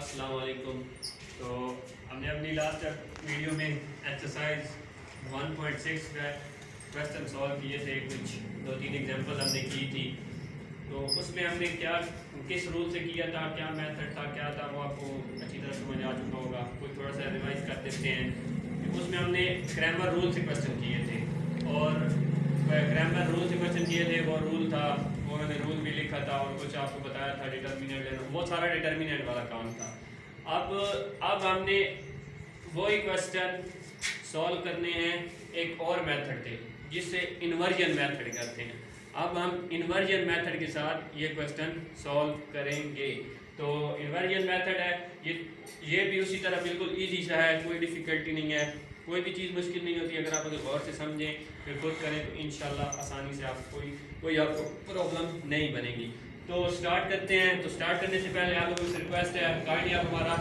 अस्सलाम वालेकुम। तो हमने अपनी लास्ट वीडियो में एक्सरसाइज 1.6 का क्वेश्चन सॉल्व किए थे। कुछ 2-3 एग्जांपल हमने की थी। तो उसमें हमने क्या किस रूल से किया था, क्या मेथड था, क्या था, वो आपको अच्छी तरह समझ आ चुका होगा। कुछ थोड़ा सा रिवाइज कर देते हैं। उसमें हमने ग्रामर रूल से क्वेश्चन किए थे और ग्रामर रूल से क्वेश्चन किए थे। वो रूल था, वो मैंने रूल भी लिखा था और कुछ आपको बताया था डिटर्मिनेंट लेना, वो सारा डिटर्मिनेंट वाला काम था। अब हमने वही क्वेश्चन सॉल्व करने हैं एक और मेथड थे जिससे इन्वर्जन मेथड करते हैं। अब हम इन्वर्जन मेथड के साथ ये क्वेश्चन सॉल्व करेंगे। तो इन्वर्जन मेथड है ये भी उसी तरह बिल्कुल इजी सा है, कोई डिफ़िकल्टी नहीं है, कोई भी चीज़ मुश्किल नहीं होती। अगर आप अगर गौर से समझें फिर खुद करें तो इंशाल्लाह आसानी से आप कोई आपको प्रॉब्लम नहीं बनेगी। तो स्टार्ट करते हैं। तो स्टार्ट करने से पहले आप लोगों से रिक्वेस्ट है, काइंडली आप हमारा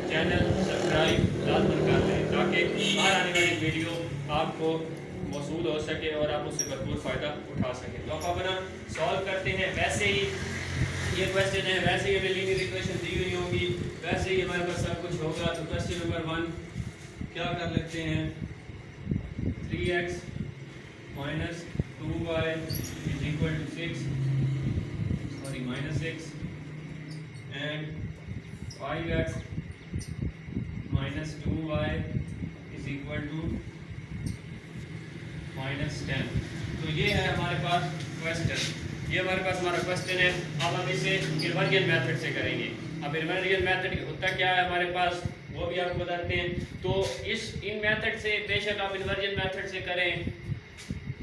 चैनल सब्सक्राइब लाजमन कर लें ताकि हर आने वाली वीडियो आपको मौसूल हो सके और आप उससे भरपूर फ़ायदा उठा सकें। तो आप अपना सॉल्व करते हैं। वैसे ही ये क्वेश्चन है, वैसे ही हमें लीनियर इक्वेशन दी हुई होगी, वैसे ही हमारे पास सब कुछ होगा। तो क्वेश्चन नंबर 1 क्या कर लेते हैं, 3x minus 2y is equal to 6 minus 6 and 5x minus 2y is equal to minus 10। तो ये है हमारे पास क्वेश्चन, ये हमारे पास हमारा क्वेश्चन है। अब हम इसे इन्वर्जन मेथड से करेंगे। अब इन्वर्जन मेथड होता क्या है हमारे पास, वो भी आपको बताते हैं। तो इन मेथड से बेशक आप इन्वर्जन मेथड से करें,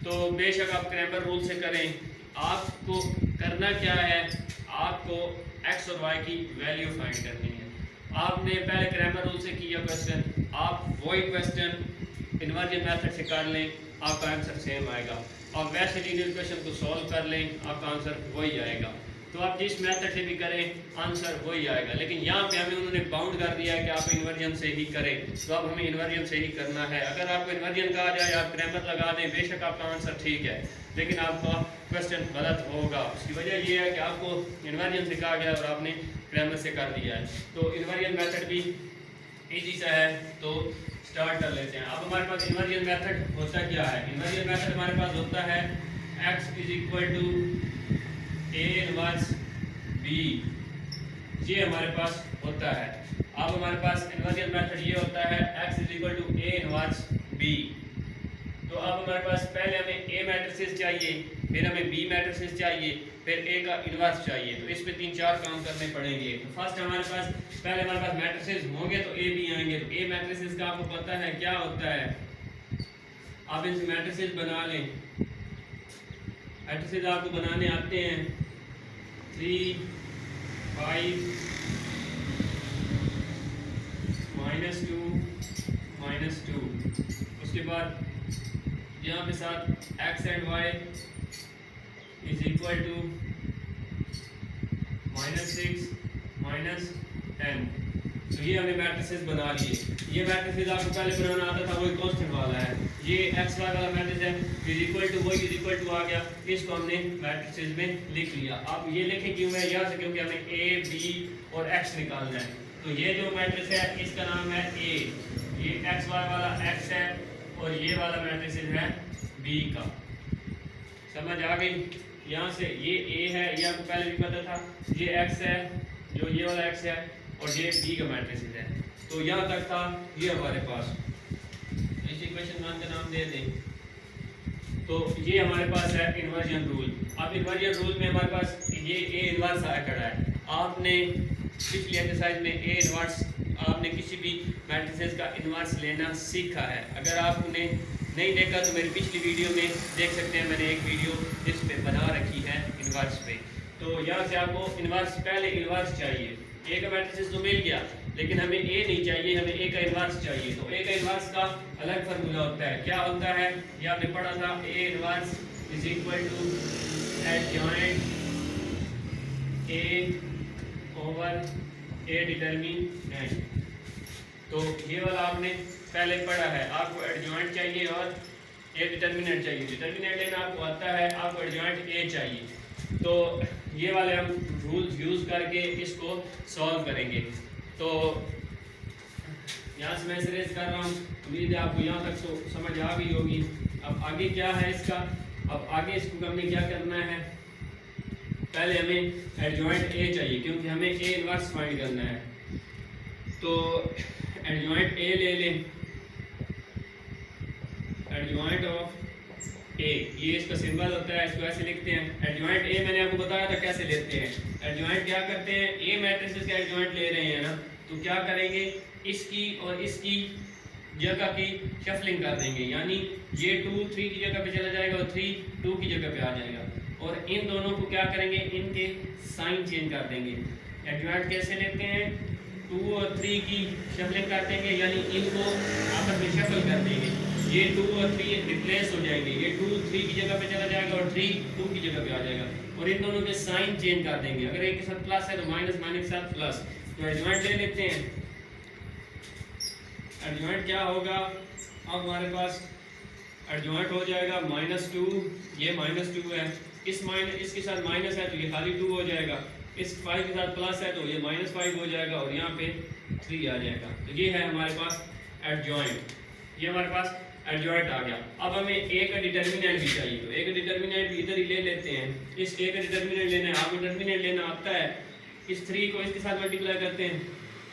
तो बेशक आप क्रैमर रूल से करें, आपको करना क्या है, आपको x और y की वैल्यू फाइंड करनी है। आपने पहले क्रैमर रूल से किया क्वेश्चन, आप वही क्वेश्चन इन्वर्जन मेथड से कर लें, आपका आंसर सेम आएगा। आप वैसे लीनियर इक्वेशन को सॉल्व कर लें, आपका आंसर वही आएगा। तो आप जिस मेथड से भी करें आंसर वही आएगा। लेकिन यहाँ पे हमें उन्होंने बाउंड कर दिया है कि आप इन्वर्जन से ही करें, तो अब हमें इन्वर्जन से ही करना है। अगर आपको इन्वर्जन कहा जाए आप क्रैमर लगा दें, बेशक आपका आंसर ठीक है लेकिन आपका क्वेश्चन गलत होगा। उसकी वजह यह है कि आपको इन्वर्जन से कहा गया और आपने क्रैमर से कर दिया है। तो इन्वर्जन मेथड भी ईजी सा है, तो स्टार्ट कर लेते हैं। अब हमारे पास इन्वर्जन मेथड होता क्या है, इन्वर्जन मेथड हमारे पास होता है x is equal to a inverse b, ये हमारे पास होता है। अब हमारे पास इन्वर्जन मेथड ये होता है x is equal to a inverse b। तो अब हमारे पास पहले हमें a मैट्रिसेस चाहिए, फिर हमें b मैट्रिसेस चाहिए, फिर a का इनवर्स चाहिए। तो इस पे 3-4 काम करने पड़ेंगे। तो फर्स्ट हमारे पास पहले हमारे पास मैट्रिसेस होंगे तो a भी आएंगे। तो a मैट्रिसेस का आपको पता है क्या होता है, आप इनसे मैट्रिसेस बना लें। मैट्रिसेस आपको बनाने आते हैं 3, 5, -2, -2। उसके बाद यहाँ पे साथ x and y is equal to -6, -10। तो ये हमने मैट्रिसेस बना लिए। ये मैट्रिसेस आपको पहले बनाना आता था, वही कांस्टेंट वाला है। ये x y वाला मैट्रिक्स है, इज इक्वल टू वही इज इक्वल टू आ गया, इसको हमने मैट्रिसेस में लिख लिया। अब ये लिखे क्यों है, यहाँ से क्योंकि हमें a b और x निकालना है। तो ये जो मैट्रिक्स है इसका नाम है a, ये x y वाला x है और ये वाला मैट्रिक्स है b का। समझ आ गई? यहाँ से ये a है, ये आपको पहले भी पता था, ये x है, जो ये वाला x है और ये b का मैट्रिक्स है। तो यहाँ तक था ये हमारे पास। इस इक्वेशन 1 का नाम दे दें। तो ये हमारे पास है इन्वर्जन रूल। अब इन्वर्जन रूल में हमारे पास ये a इनवर्स आया खड़ा है। आपने पिछली एक्सरसाइज में a इनवर्स, आपने किसी भी मैट्रिसेस का इनवर्स लेना सीखा है। अगर आपने नहीं देखा तो मेरी पिछली वीडियो में देख सकते हैं, मैंने एक वीडियो इस पे बना रखी है इनवर्स पे। तो यहाँ से आपको इनवर्स, पहले इनवर्स चाहिए। a का मैट्रिसेस तो मिल गया लेकिन हमें a नहीं चाहिए, हमें a का इनवर्स चाहिए। तो a का इनवर्स का अलग फार्मूला होता है। क्या होता है ये आपने पढ़ा था, a inverse is equal to adjoint a over a determinant. तो ये वाला आपने पहले पढ़ा है। आपको एडजॉइंट चाहिए और a डिटर्मिनेंट चाहिए। डिटर्मिनेंट लेना आपको आता है, आपको एडजॉइंट a चाहिए। तो ये वाले हम रूल्स यूज़ करके इसको सॉल्व करेंगे। तो यहाँ से मैं इसे रेज कर रहा हूँ, उम्मीद है आपको यहाँ तक तो समझ आ गई होगी। अब आगे क्या है इसका, अब आगे इसको हमने क्या करना है, पहले हमें एडजॉइंट ए चाहिए क्योंकि हमें ए इनवर्स फाइंड करना है। तो एडजॉइंट ए ले लें, एडजॉइंट ऑफ ए, ये इसका सिंबल होता है, इसको ऐसे लिखते हैं। एडजॉइंट ए मैंने आपको बताया था कैसे लेते हैं। एडजॉइंट क्या करते हैं, ए मैट्रिसेस का एडजॉइंट ले रहे हैं ना, तो क्या करेंगे, इसकी और इसकी जगह की शफलिंग कर देंगे, यानी ये 2 3 की जगह पे चला जाएगा और 3 2 की जगह पे आ जाएगा, और इन दोनों को क्या करेंगे, इनके साइन चेंज कर देंगे। एडजॉइंट कैसे लेते हैं, 2 और 3 की शफलिंग कर देंगे, यानी इनको आपस में शफल कर देंगे, ये 2 और 3 रिप्लेस हो जाएंगे, ये 2 3 की जगह पे चला जाएगा और 3 2 की जगह पे आ जाएगा, और इन दोनों के साइन चेंज कर देंगे। अगर एक के साथ प्लस है तो माइनस, माइनस के साथ प्लस। तो एडजॉइंट ले लेते हैं, एडजॉइंट क्या होगा, अब हमारे पास एडजॉइंट हो जाएगा -2, ये -2 है, इसके साथ माइनस है तो ये खाली 2 हो जाएगा, इस 5 के साथ प्लस है तो ये -5 हो जाएगा, और यहाँ पे 3 आ जाएगा। तो ये है हमारे पास एडजॉइंट, ये हमारे पास एडजॉइंट आ गया। अब हमें ए का डिटर्मिनेंट भी चाहिए, तो ए का डिटर्मिनेंट भी इधर ही ले लेते हैं। इस ए का डिटर्मिनेंट लेना है, आपको डिटर्मिनेंट लेना आता है, इस 3 को इसके साथ मल्टीप्लाई करते हैं,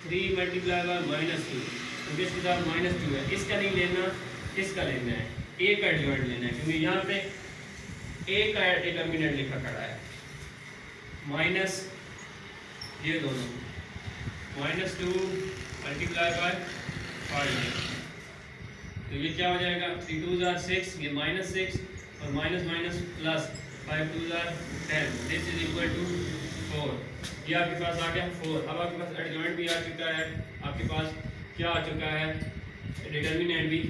3 मल्टीप्लाई बाय -2, क्योंकि इसके साथ -2 है, इसका नहीं लेना, इसका लेना है, ए का एडजॉइंट लेना है, क्योंकि यहाँ पे ए का डिटर्मिनेंट लिखा खड़ा है, माइनस ये दोनों -2 मल्टीप्लाई बाय 5, तो ये क्या हो जाएगा, 3 2 जार 6, ये -6 और माइनस माइनस प्लस 5 2 जार 10, दिस इज इक्वल टू 4। ये आपके पास आ गया 4। अब आपके पास एडजॉइंट भी आ चुका है, आपके पास क्या आ चुका है, डिटर्मिनेंट भी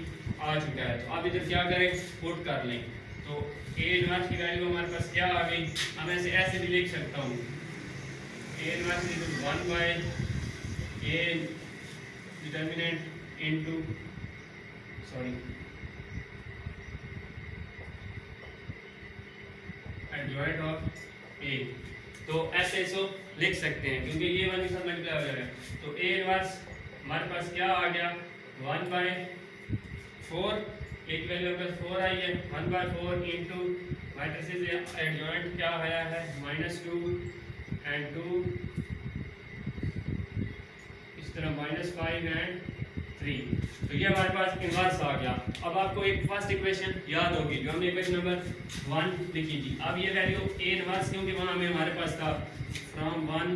आ चुका है। तो आप इधर क्या करें, पुट कर लें। तो ए इनवर्स की वैल्यू हमारे पास क्या आ गई, अब ऐसे ऐसे भी लिख सकता हूँ, A inverse is 1 by A determinant into adjoint of A. तो ऐसे इसको लिख सकते हैं क्योंकि ये 1 के साथ मल्टीप्लाई हो जाएगा। तो ए इनवर्स हमारे पास क्या आ गया, 1/4, एक वैल्यू पर 4 आई है, 1/4 इंटू मैट्रिसेस एडजॉइंट क्या आया है, -2 एंड 2, इस तरह -5 एंड 3। तो ये हमारे पास इनवर्स आ गया। अब आपको एक फर्स्ट इक्वेशन याद होगी जो हमने इक्वेशन नंबर 1 लिखी थी। अब ये वैल्यू ए इनवर्स क्योंकि वहाँ में हमारे पास था फ्रॉम 1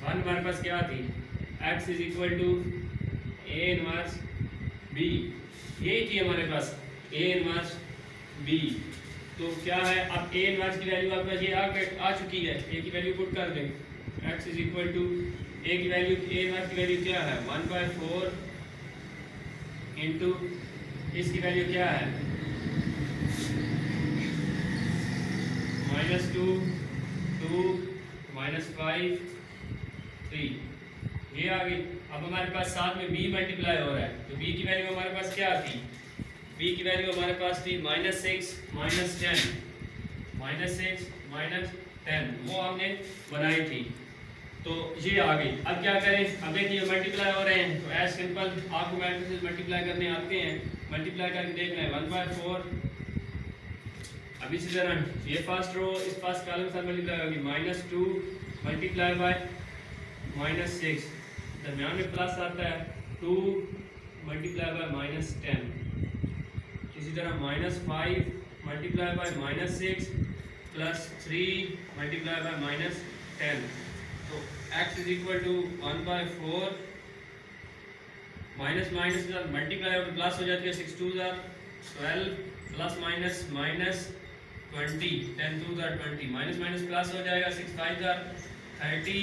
हमारे पास क्या थी, x is equal to A inverse B, यही थी हमारे पास ए इनवर्स बी। तो क्या है, अब ए इनवर्स की वैल्यू आपके पास ये आ चुकी है, ए की वैल्यू पुट कर दें, x इज इक्वल टू ए की वैल्यू, ए इनवर्स की वैल्यू क्या है 1/4 इंटू इसकी वैल्यू क्या है -2 2 -5 3, ये आ गई। अब हमारे पास साथ में b मल्टीप्लाई हो रहा है, तो b की वैल्यू हमारे पास क्या थी, b की वैल्यू हमारे पास थी -6 -10 वो हमने बनाई थी, तो ये आ गई। अब क्या करें, अब देखिए मल्टीप्लाई हो रहे हैं, तो एज सिंपल आपको मैट्रिसेस मल्टीप्लाई करने आते हैं, मल्टीप्लाई करके देखना है 1/4। अब इसी तरह ये फर्स्ट रो इस फर्स्ट कॉलम के साथ मल्टीप्लाई होगी, -2 मल्टीप्लाई बाय -6, दरमियान में प्लस आता है 2 मल्टीप्लाई बाय -10, इसी तरह -5 multiply by -6 plus 3 multiply by -10। तो x is equal to 1/4 minus minus के साथ मल्टीप्लाई और प्लस हो जाती है, 6 2 12 plus minus -20 10 2 20 minus minus plus हो जाएगा, 6 5 30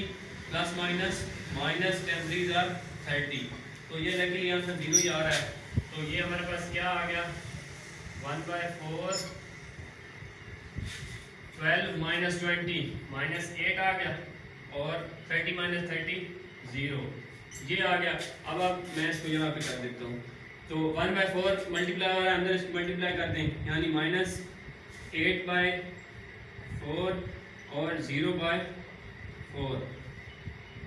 प्लस माइनस -10 3 30। तो ये लगी आंसर 0 ही आ रहा है। तो ये हमारे पास क्या आ गया 1/4 12 -20 -8 आ गया और 30 -30 0, ये आ गया। अब मैं इसको यहाँ पे कर देता हूँ, तो 1/4 मल्टीप्लाई हो रहा है, अंदर इसको मल्टीप्लाई कर दें, यानी -8/4 4 और 0/4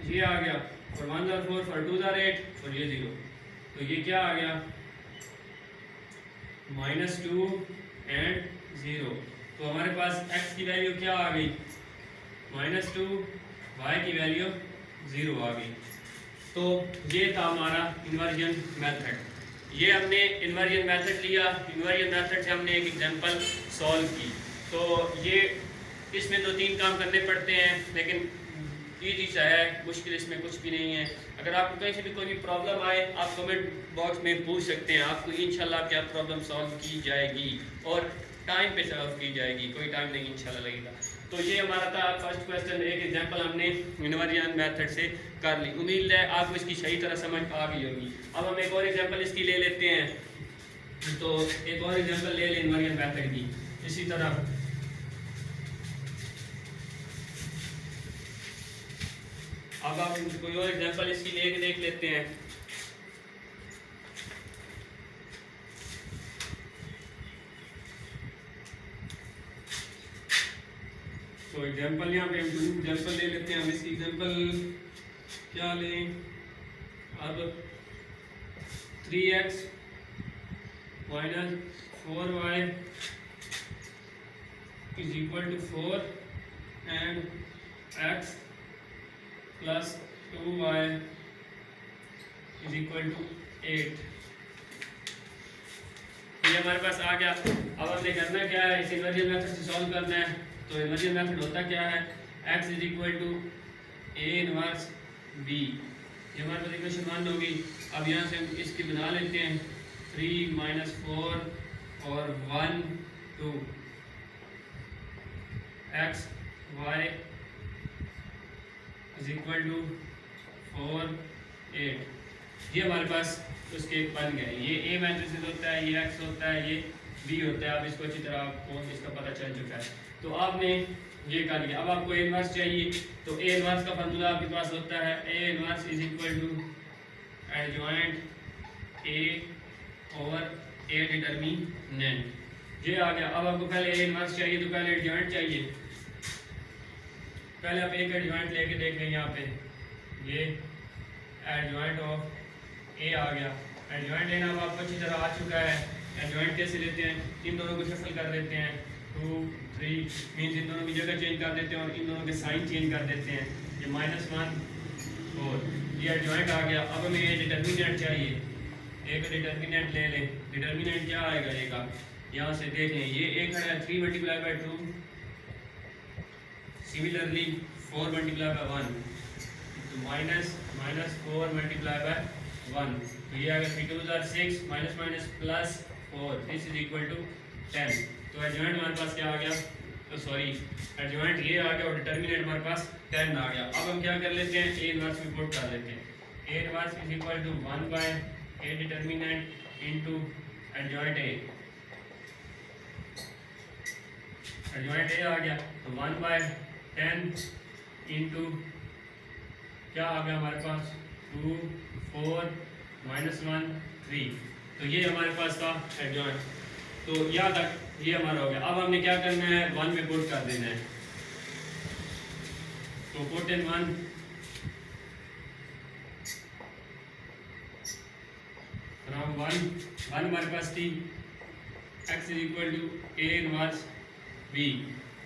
ये आ गया। और 1 और 4 for 2 are 8 और ये 0, तो ये क्या आ गया -2 and 0। तो हमारे पास x की वैल्यू क्या आ गई -2, y की वैल्यू 0 आ गई। तो ये था हमारा इन्वर्जन मेथड। ये हमने इन्वर्जन मेथड लिया, इन्वर्जन मेथड से हमने एक एग्जांपल सॉल्व की। तो ये इसमें तो 3 काम करने पड़ते हैं, लेकिन ईजी सा है, मुश्किल इसमें कुछ भी नहीं है। अगर आपको कहीं से भी कोई भी प्रॉब्लम आए आप कमेंट बॉक्स में पूछ सकते हैं, आपको इंशाल्लाह क्या प्रॉब्लम सॉल्व की जाएगी और टाइम पे सॉल्व की जाएगी, कोई टाइम नहीं इंशाल्लाह लगेगा। तो ये हमारा था फर्स्ट क्वेश्चन, एक एग्जांपल हमने इन्वर्जन मेथड से कर ली। उम्मीद है आपको इसकी सही तरह समझ आ गई होगी। अब हम एक और एग्जांपल इसकी ले लेते हैं। तो एक और एग्जांपल ले लें इन्वर्जन मेथड की इसी तरह। अब आप कोई और एग्जांपल इसकी लेके देख लेते हैं। तो एग्जांपल यहाँ पे हम एग्जांपल ले लेते हैं। हम इसकी एग्जांपल क्या लें, अब 3x - 4y = 4 and x + 2y = 8। ये हमारे पास आ गया। अब हमने करना क्या है, इस इन्वर्जन मेथड से सॉल्व करना है। तो इन्वर्जन मेथड होता क्या है, x = a इनवर्स b, ये हमारे पास इक्वेशन 1 होगी। अब यहाँ से हम इसकी बना लेते हैं 3 - 4 और 1 2 x y = 4 8। ये हमारे पास उसके बन गए। ये a मैट्रिक्स होता है, ये x होता है, ये b होता है। अब इसको अच्छी तरह आपको इसका पता चल चुका है। तो आपने ये कर लिया। अब आपको a इनवर्स चाहिए, तो a इनवर्स का फार्मूला आपके पास होता है a inverse = adjoint a over a determinant. ये आ गया। अब आपको पहले a इनवर्स चाहिए तो पहले एडजॉइंट चाहिए। पहले आप एक एडजॉइंट लेके देख लें। यहाँ पे ये एडजॉइंट ऑफ a आ गया। एडजॉइंट लेना अब आपको अच्छी तरह आ चुका है। एडजॉइंट कैसे लेते हैं, इन दोनों को शफल कर देते हैं, 2 3 मीन्स इन दोनों की जगह चेंज कर देते हैं और इन दोनों के साइन चेंज कर देते हैं। ये -1 4, ये एडजॉइंट आ गया। अब हमें ये डिटर्मिनेंट चाहिए, एक डिटर्मिनेंट ले लें। डिटर्मिनेंट क्या आएगा ए का, यहाँ से देख लें। ये एक खड़ा है 3 × 2, सिमिलरली 4 × 1, तो -4 × 1, तो ये आएगा 3 2 are 6 -+ +4 दिस = 10। तो एडजॉइंट हमारे पास क्या आ गया, तो सॉरी एडजॉइंट ये आ गया और डिटर्मिनेंट हमारे पास 10 आ गया। अब हम क्या कर लेते हैं, a इनवर्स में पुट कर लेते हैं। a inverse = 1/a determinant into adjoint a। Adjoint a आ गया तो 1/10 इनटू क्या आ गया हमारे पास 2 4 -1 3। तो ये हमारे पास था एडजॉइंट। तो यहाँ तक ये हमारा हो गया। अब हमने क्या करना है, 1 में पुट कर देना है। तो पुट इन 1, फ्रॉम 1 हमारे पास थी x = a इनवर्स b।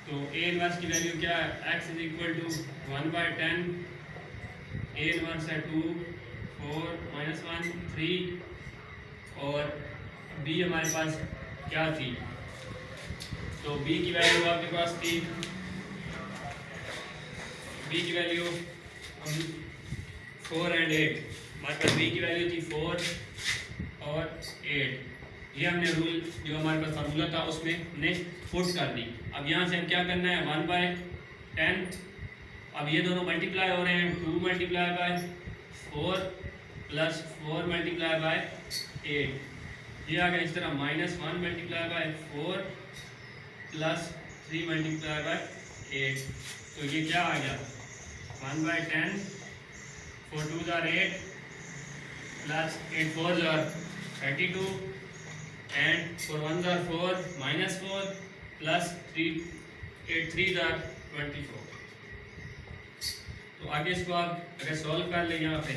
तो a इनवर्स की वैल्यू क्या है, x = 1/10, a इनवर्स है 2 4 -1 3 और b हमारे पास क्या थी, तो b की वैल्यू आपके पास थी, b की वैल्यू 4 और 8। हमारे पास b की वैल्यू थी 4 और 8। ये हमने रूल जो हमारे पास फार्मूला था उसमें हमने पुट कर दी। अब यहाँ से हम क्या करना है, 1/10। अब ये दोनों मल्टीप्लाई हो रहे हैं, 2 × 4 + 4 × 8। ये आ गया इस तरह -1 × 4 + 3 × 8। तो ये क्या आ गया 1/10, 4 2s are 8 plus 8 4s are 32 and 4 1s are 4 -4 plus 3 8 3 24। तो आगे इसको आप अगर सॉल्व कर ले यहाँ पे,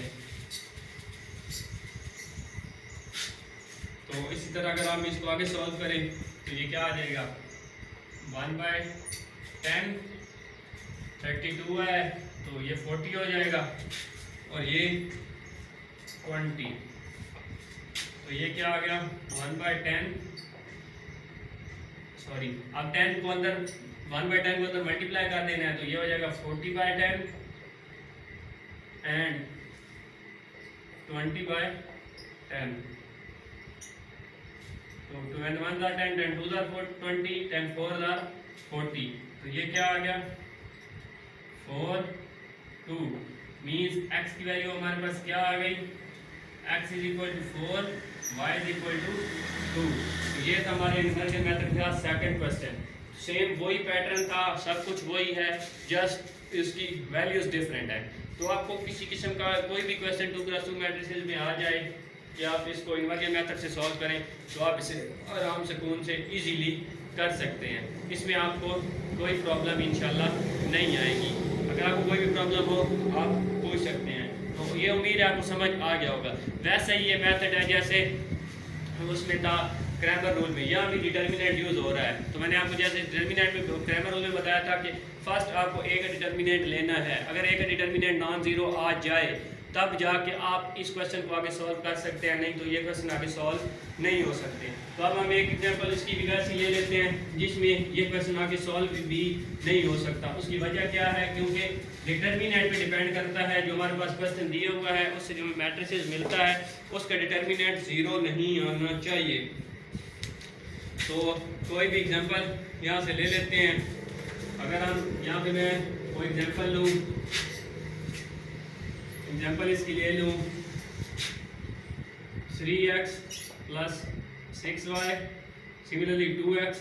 तो इसी तरह अगर आप इसको आगे सॉल्व करें तो ये क्या आ जाएगा, 1/10 32 है तो ये 40 हो जाएगा, और ये 20, तो ये क्या आ गया 1/10, सॉरी अब 10 को अंदर 1/10 को अंदर मल्टीप्लाई कर देना है, तो ये हो जाएगा 40/10 एंड 20/10। तो 10 1 10, 10 2 20, 10 4 40, तो ये क्या आ गया 4 2 मीन्स x की वैल्यू हमारे पास क्या आ गई, x is equal to 4, y is equal to 2। तो ये था हमारे इन्वर्जन मेथड का सेकंड क्वेश्चन। सेम वही पैटर्न था, सब कुछ वही है, जस्ट इसकी वैल्यूज डिफरेंट है। तो आपको किसी किस्म का कोई भी क्वेश्चन 2x2 मैट्रिसेस में आ जाए कि आप इसको इन्वर्जन मेथड से सॉल्व करें, तो आप इसे आराम से कौन से इजीली कर सकते हैं। इसमें आपको कोई प्रॉब्लम इंशाल्लाह नहीं आएगी। अगर आपको कोई भी प्रॉब्लम हो आप पूछ सकते हैं। तो ये उम्मीद है आपको समझ आ गया होगा। वैसे ही ये मेथड है जैसे उसमें था क्रैमर रूल में, यहाँ भी डिटर्मिनेंट यूज़ हो रहा है। तो मैंने आपको जैसे डिटर्मिनेंट में क्रैमर रूल में बताया था कि फर्स्ट आपको ए का डिटर्मिनेंट लेना है। अगर ए का डिटर्मिनेंट नॉन ज़ीरो आ जाए तब जाके आप इस क्वेश्चन को आगे सॉल्व कर सकते हैं, नहीं तो ये क्वेश्चन आगे सॉल्व नहीं हो सकते। तो अब हम एक एग्जांपल इसकी भी वैसे ले लेते हैं जिसमें ये क्वेश्चन आगे सॉल्व भी नहीं हो सकता। उसकी वजह क्या है, क्योंकि डिटर्मिनेंट पे डिपेंड करता है। जो हमारे पास क्वेश्चन दिया हुआ है उससे जो मैट्रिसेस मिलता है उसका डिटर्मिनेंट ज़ीरो नहीं आना चाहिए। तो कोई भी एग्जांपल यहाँ से ले लेते हैं। अगर हम यहाँ पे मैं कोई एग्जांपल लूँ, एग्जांपल इसकी ले लूँ 3x plus 6y, similarly 2x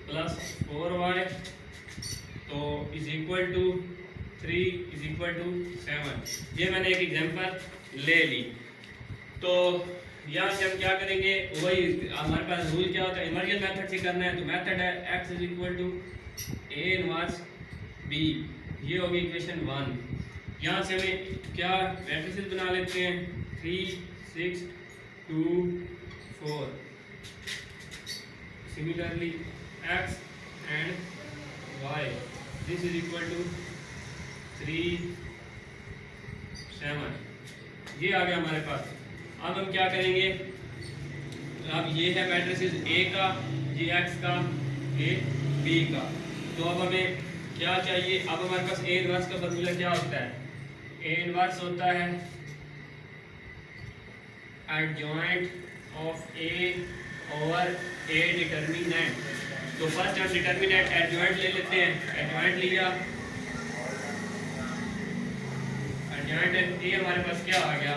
plus 4y, तो is equal to 3 is equal to 7। ये मैंने एक एग्जांपल ले ली। तो यहाँ से हम क्या करेंगे, वही हमारे पास रूल क्या होता है, इन्वर्जन मेथड से करना है। तो मेथड है x is equal to a inverse b, ये होगी इक्वेशन 1। यहाँ से हमें क्या मैट्रिसेस बना लेते हैं 3 6 2 4, similarly x and y, this is equal to 3 7। ये आ गया हमारे पास। अब हम क्या करेंगे, अब ये है मैट्रिसेस A का, ये x का, ये B का। तो अब हमें क्या चाहिए, अब हमारे पास A इनवर्स का फॉर्मूला क्या होता है, A इनवर्स होता है adjoint of A over A determinant. तो फर्स्ट हम डिटर्मिनेंट एडजॉइंट ले लेते हैं। एडजॉइंट लिया, एडजॉइंट A हमारे पास क्या आ गया,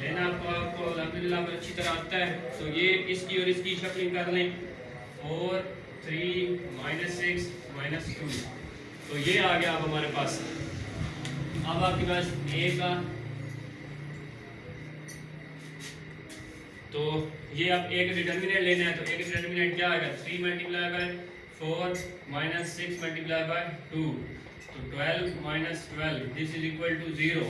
लेना आपको अल्हम्दुलिल्लाह अच्छी तरह आता है। तो ये इसकी और इसकी शफलिंग कर लें, 4 3 -6 -2, तो ये आ गया अब हमारे पास। अब आपके पास A का, तो ये आप A का डिटर्मिनेंट लेना है। तो A का डिटर्मिनेंट क्या आएगा, 3 मल्टीप्लाई बाय 4 -6 मल्टीप्लाई बाय 2, तो 12 -12, दिस इज इक्वल टू 0।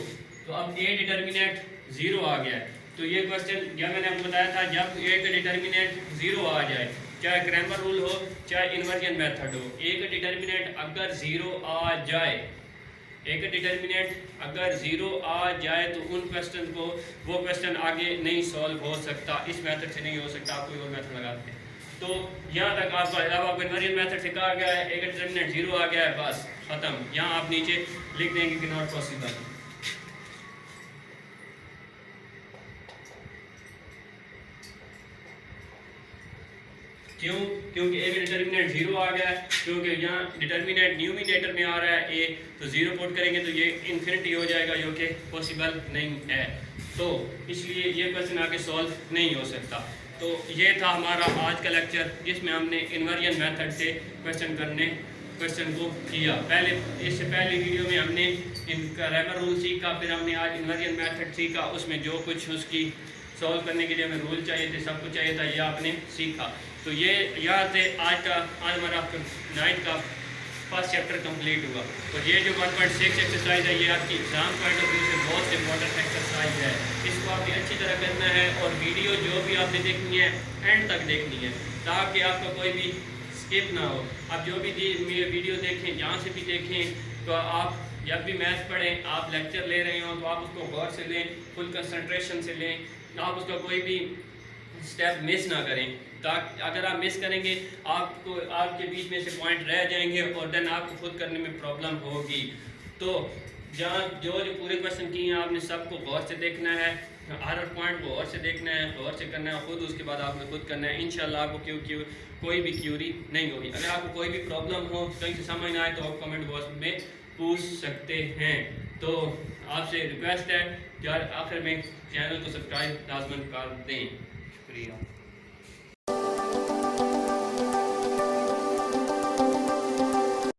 तो अब A डिटर्मिनेंट 0 आ गया है। तो ये क्वेश्चन या मैंने आपको बताया था, जब A का डिटर्मिनेंट 0 आ जाए, चाहे क्रैमर रूल हो चाहे इन्वर्जन मेथड हो, A का डिटर्मिनेंट अगर 0 आ जाए, A का डिटर्मिनेंट अगर 0 आ जाए तो उन क्वेश्चन को, वो क्वेश्चन आगे नहीं सॉल्व हो सकता, इस मेथड से नहीं हो सकता, आप कोई और मेथड लगाते हैं। तो यहाँ तक आपको इन्वर्जन मेथड से कहा गया है A का डिटर्मिनेंट 0 आ गया है, बस खत्म। यहाँ आप नीचे लिख देंगे कि नॉट पॉसिबल। क्यों, क्योंकि A का डिटर्मिनेंट 0 आ गया है, क्योंकि यहाँ डिटर्मिनेंट न्यूमिनेटर में आ रहा है A, तो 0 पुट करेंगे तो ये इन्फिनिटी हो जाएगा, जो कि पॉसिबल नहीं है। तो इसलिए ये क्वेश्चन आगे सॉल्व नहीं हो सकता। तो ये था हमारा आज का लेक्चर, जिसमें हमने इन्वर्जन मेथड से क्वेश्चन को किया। इससे पहले वीडियो में हमने क्रैमर रूल सीखा, फिर हमने आज इन्वर्जन मेथड सीखा। उसमें जो कुछ उसकी सॉल्व करने के लिए हमें रूल चाहिए थे, सब कुछ चाहिए था, यह आपने सीखा। तो ये यहाँ से आज हमारा 9th का फर्स्ट चैप्टर कंप्लीट हुआ। और ये जो 1.6 एक्सरसाइज है ये आपकी एग्जाम पॉइंट ऑफ व्यू से बहुत इंपॉर्टेंट एक्सरसाइज है। इसको आपने अच्छी तरह करना है और वीडियो जो भी आपने देखनी है एंड तक देखनी है ताकि आपका कोई भी स्किप ना हो। आप जो भी वीडियो देखें, जहाँ से भी देखें, तो आप जब भी मैथ पढ़ें, आप लेक्चर ले रहे हो तो आप उसको गौर से लें, फुल कंसंट्रेशन से लें, आप उसका कोई भी स्टेप मिस ना करें। ताकि अगर आप मिस करेंगे आपको आपके बीच में से पॉइंट रह जाएंगे और देन आपको खुद करने में प्रॉब्लम होगी। तो जहाँ जो पूरे क्वेश्चन किए हैं आपने सबको गौर से देखना है, हर पॉइंट को गौर से देखना है, गौर से करना है खुद, उसके बाद आपने खुद करना है। इंशाल्लाह आपको कोई भी क्यूरी नहीं होगी। अगर आपको कोई भी प्रॉब्लम हो, कहीं से समझ ना आए तो आप कमेंट बॉक्स में पूछ सकते हैं। तो आपसे रिक्वेस्ट है कि आखिर में चैनल को सब्सक्राइब लाजमन कर दें। शुक्रिया।